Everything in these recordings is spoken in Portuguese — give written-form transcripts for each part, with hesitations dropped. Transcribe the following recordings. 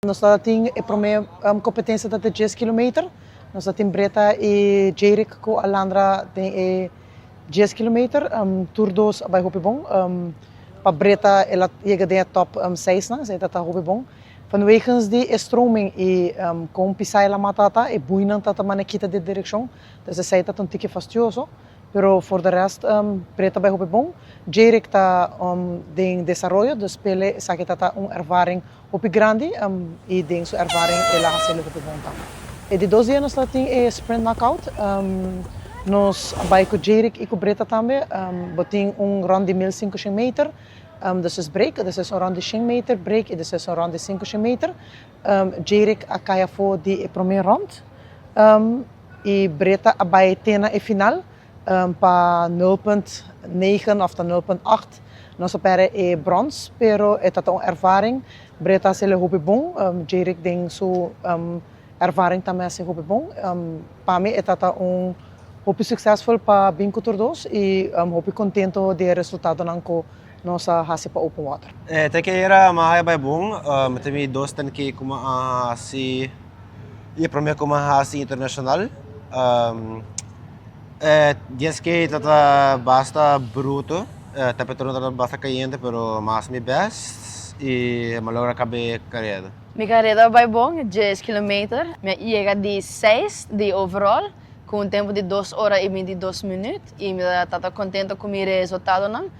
Nós temos a primeira competência de 10 km. Nós temos Breta e Jeric com a Landra tem 10 km. Tour 2 vai muito bom. Para Breta ela chega a top 6, né? Isso está muito bom. Vanwege de stroming e com pisar la matata e buinan tata manequita de direção. Então essa é um tique fastidioso. Pero for the rest, Breta vai muito bom. Jeric está em desenvolvimento, dus pele sabe que está ervaring muito grande e tem sua ervaring ela vai ser muito bom também. E de 12 anos nós temos sprint knockout. Nós vai com Jeric e com Breta também. Botem rond de 1500 meter. Dus is break, dus is rond de 100 meter break e dus is rond de 500 meter. Jeric a caia voor de primeira rond. E Breta a vai ter na final. Para 0.9 of 0.8. Nós operamos em bronze, pero é uma ervaring. Breta é muito bom, Jeric tem sua ervaring também é muito bom. Para mim é muito successful para Bingo Tour 2 e muito contente do resultado que nós fazemos para Open Water. Até que era mais bom, teve dois tanques que como assim e primeiro como assim internacional. Diz que está basta bruto, a temperatura está basta caliente, pero mais me best e malora cabe carreira. Minha carreira vai bom, 10 km. Minha chega de 6 de overall, com um tempo de 2 horas e 22 minutos. E me está contente com o meu resultado, não?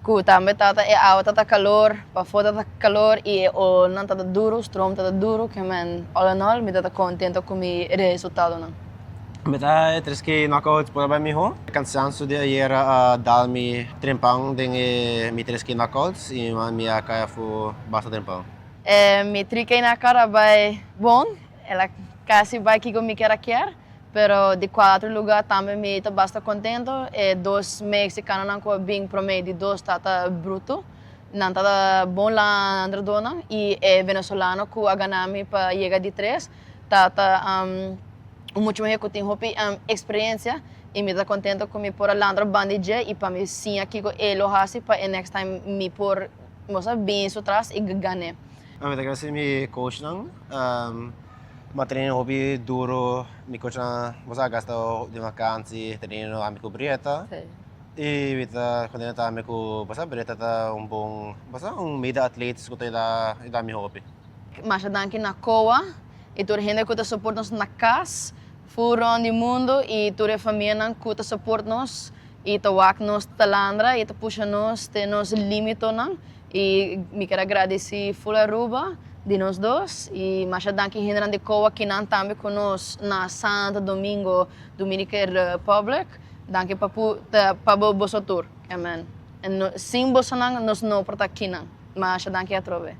Que também é água, está calor, para fora está calor e o não está duro, o strom está duro, que man, all in all, me está contente com o meu resultado, não? Meta tres que knockouts por ba mi ho. Cansanço de era dar-me trempão de mi tres que knockouts e mi kaya fu basta trempão. Mi triquei na cara vai bom, ela quase vai que me quer, pero de 4 lugares também me está bastante contente. E 2 mexicanos não com bem promedio de 2 tá bruto, não tá bom lá andra dona e venezuelano que a ganami para chegar de 3 tá muito mais que eu tenho experiência e me dá contente com me por a Landra bandije e para me sim aqui com ele hasi para next time me por moça bem isso atrás e ganhar. A verdade é que mi coach não, treino hobby duro, mi coach não, moça gasta de vacancy, treino amigo Breta. E vita quando tá amigo, moça Breta tá bom, moça media athletes que tem da mi hobby. Mas danke na coa e toda gente que suporta nos na casa. Furon do mundo e toda a família que te suporta nos e te wak nos te landra e te puxa nos te nos limito não e me quero agradecer full Aruba de nós dois e mais danke gente de coa que não também conosco na Santo Domingo Dominican Republic danke para bosso tour amen e sem bosso não nos não porta aqui não mas danke a trove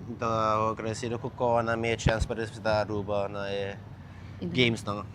então agradecido com a minha chance para visitar Aruba na games não